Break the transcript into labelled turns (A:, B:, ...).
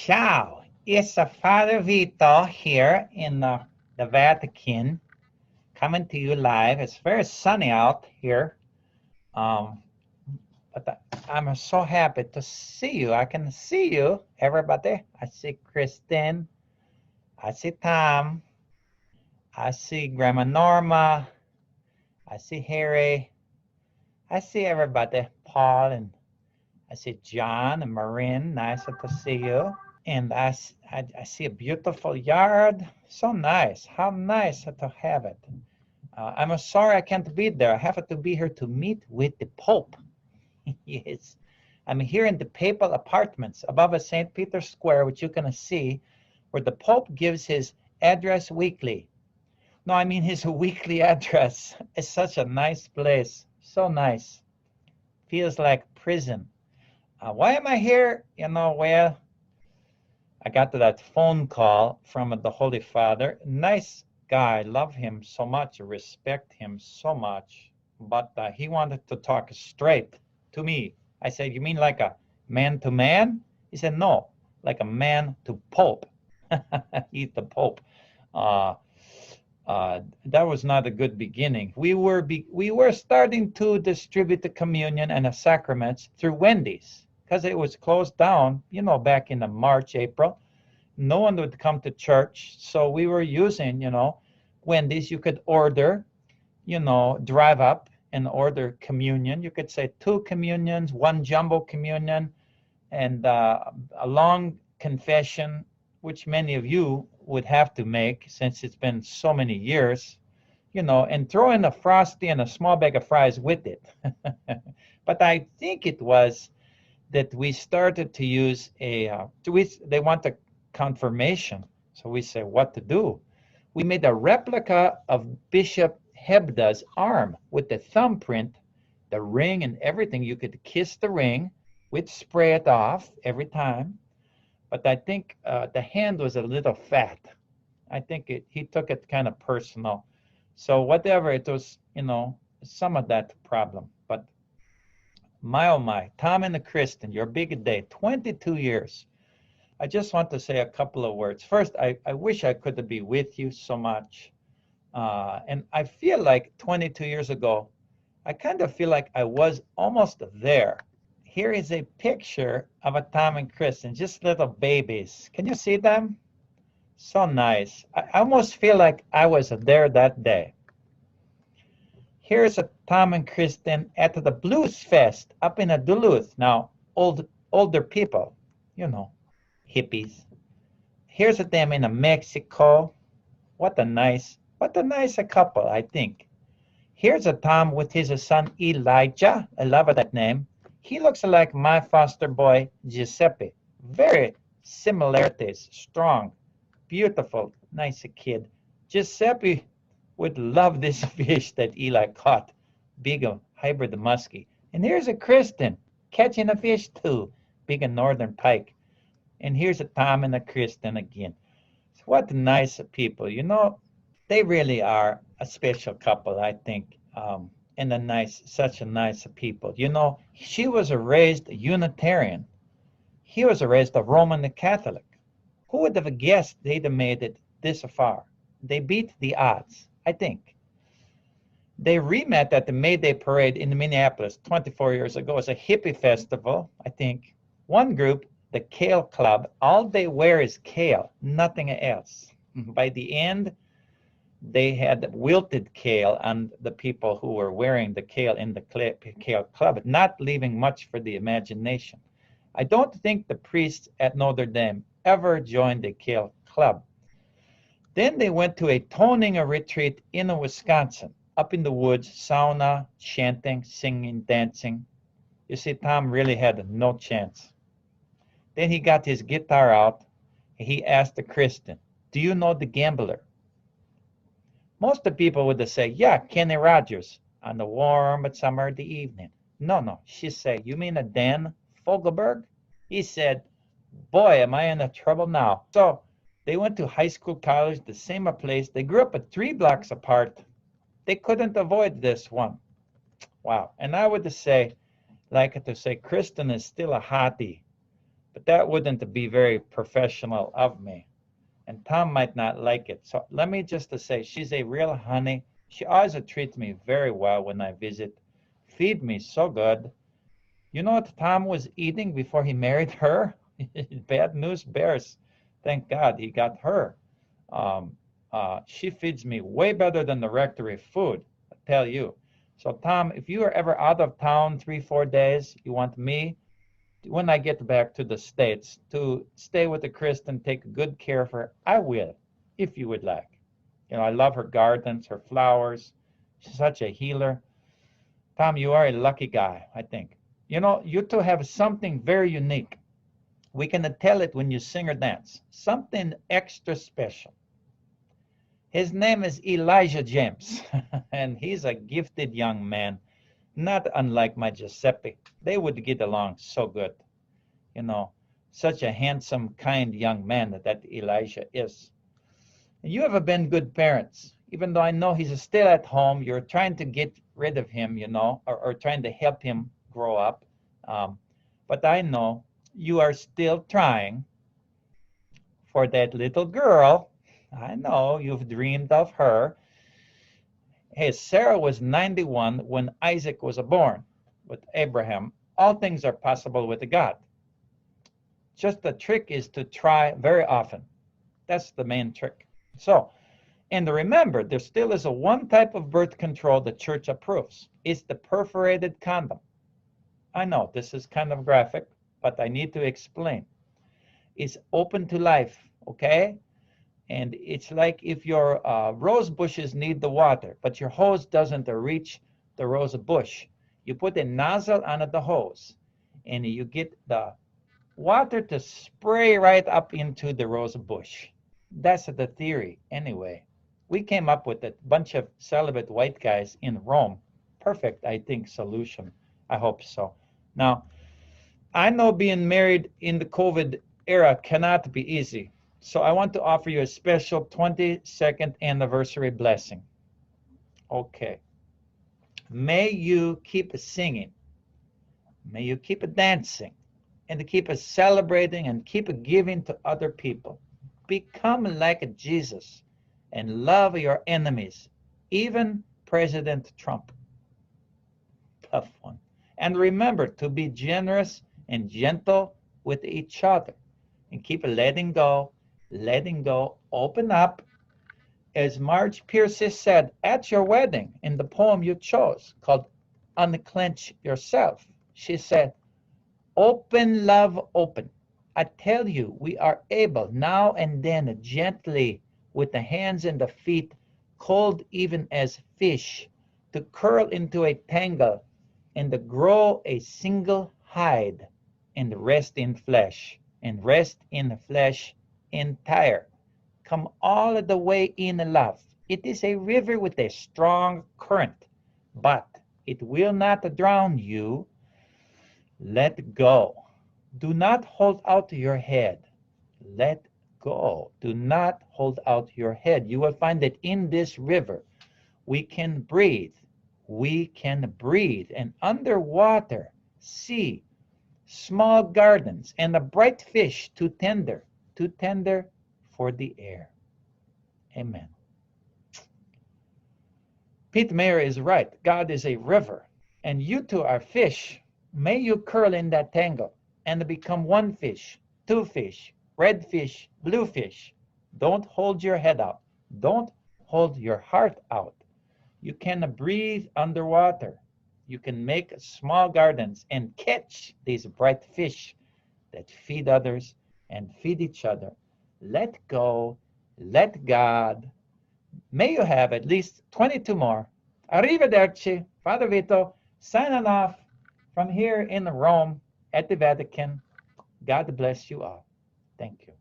A: Ciao, it's Father Vito here in the Vatican, coming to you live. It's very sunny out here, um, but I'm so happy to see you. I can see you, everybody. I see Kristen, I see Tom, I see Grandma Norma, I see Harry, I see everybody, Paul, and I see John and Marin. Nice to see you. And I see a beautiful yard. So nice. How nice to have it. I'm sorry I can't be there. I have to be here to meet with the Pope. Yes. I'm here in the papal apartments above St. Peter's Square, which you can see, where the Pope gives his address weekly. No, I mean his weekly address. It's such a nice place. So nice. Feels like prison. Why am I here? Well, I got to that phone call from the Holy Father. Nice guy, love him so much, respect him so much. But he wanted to talk straight to me. I said, you mean like a man to man? He said, no, like a man to Pope. He's the Pope. That was not a good beginning. We were starting to distribute the communion and the sacraments through Wendy's because it was closed down, back in the March, April. No one would come to church, so we were using, Wendy's. You could order, drive up and order communion. You could say 2 communions, 1 jumbo communion, and a long confession, which many of you would have to make since it's been so many years, and throw in a Frosty and a small bag of fries with it. But I think it was that we started to use they want a confirmation. So we say what to do. We made a replica of Bishop Hebda's arm with the thumbprint, the ring and everything. You could kiss the ring. We'd spray it off every time. But I think the hand was a little fat. I think he took it kind of personal. So whatever, it was, some of that problem. But my, oh my, Tom and Kristen, your big day, 22 years. I just want to say a couple of words. First, I wish I could be with you so much. And I feel like 22 years ago, I kind of feel like I was almost there. Here is a picture of a Tom and Kristen, just little babies. Can you see them? So nice. I almost feel like I was there that day. Here's a Tom and Kristen at the Blues Fest up in Duluth. Now, older people, hippies. Here's a them in Mexico. What a nice couple, I think. Here's a Tom with his son Elijah. I love that name. He looks like my foster boy Giuseppe. Very similarities, strong, beautiful, nice kid. Giuseppe would love this fish that Eli caught, big hybrid muskie. And here's a Kristen catching a fish too, big northern pike. And here's a Tom and a Kristen again. So what nice people, they really are a special couple, I think, and such a nice people. She was raised Unitarian. He was raised a Roman Catholic. Who would have guessed they'd have made it this far? They beat the odds, I think. They re-met at the May Day Parade in Minneapolis 24 years ago as a hippie festival, I think. One group, the Kale Club, all they wear is kale, nothing else. By the end, they had wilted kale on the people who were wearing the kale in the Kale Club, not leaving much for the imagination. I don't think the priests at Notre Dame ever joined the Kale Club. Then they went to a toning retreat in Wisconsin, up in the woods, sauna, chanting, singing, dancing. You see, Tom really had no chance. Then he got his guitar out. And he asked Kristen, do you know the Gambler? Most of the people would say, yeah, Kenny Rogers, on the warm summer evening. No, she said, you mean a Dan Fogelberg? He said, boy, am I in trouble now. So they went to high school, college, the same place. They grew up at 3 blocks apart. They couldn't avoid this one. Wow. And I would say, Kristen is still a hottie. But that wouldn't be very professional of me. And Tom might not like it. So let me just say, she's a real honey. She always treats me very well when I visit. Feed me so good. You know what Tom was eating before he married her? Bad news bears. Thank God he got her. She feeds me way better than the rectory food, I tell you. So Tom, if you are ever out of town 3-4 days, you want me, when I get back to the States, to stay with the Kristen, take good care of her, I will, if you would like. You know, I love her gardens, her flowers. She's such a healer. Tom, you are a lucky guy, I think. You know, you two have something very unique. We can tell it when you sing or dance. Something extra special. His name is Elijah James, and he's a gifted young man, not unlike my Giuseppe. They would get along so good. You know, such a handsome, kind young man that Elijah is. And you have been good parents, even though I know he's still at home. You're trying to get rid of him, you know, or trying to help him grow up. But I know you are still trying for that little girl. I know you've dreamed of her. Hey, Sarah was 91 when Isaac was born with Abraham. All things are possible with God. Just the trick is to try very often. That's the main trick. So, and remember, there still is a one type of birth control the church approves. It's the perforated condom. I know this is kind of graphic, but I need to explain. It's open to life, okay? And it's like if your rose bushes need the water, but your hose doesn't reach the rose bush. You put a nozzle on the hose, and you get the water to spray right up into the rose bush. That's the theory, anyway. We came up with a bunch of celibate white guys in Rome. Perfect, I think, solution. I hope so. Now, I know being married in the COVID era cannot be easy. So I want to offer you a special 22nd anniversary blessing. Okay. May you keep singing. May you keep dancing. And keep celebrating and keep giving to other people. Become like Jesus and love your enemies, even President Trump. Tough one. And remember to be generous and gentle with each other. And keep letting go, open up. As Marge Pierce said at your wedding in the poem you chose called Unclench Yourself, she said, open, love, open. I tell you, we are able now and then gently with the hands and the feet, cold even as fish, to curl into a tangle and to grow a single hide and rest in flesh entire. Come all the way in love. It is a river with a strong current, but it will not drown you. Let go. Do not hold out your head. Let go. Do not hold out your head. You will find that in this river, we can breathe. We can breathe. And underwater, see small gardens and a bright fish too tender for the air. Amen. Pete Mayer is right. God is a river, and you two are fish. May you curl in that tangle and become one fish, two fish, red fish, blue fish. Don't hold your head out. Don't hold your heart out. You can breathe underwater. You can make small gardens and catch these bright fish that feed others and feed each other. Let go, let God. May you have at least 22 more. Arrivederci, Father Vito, signing off from here in Rome at the Vatican. God bless you all. Thank you.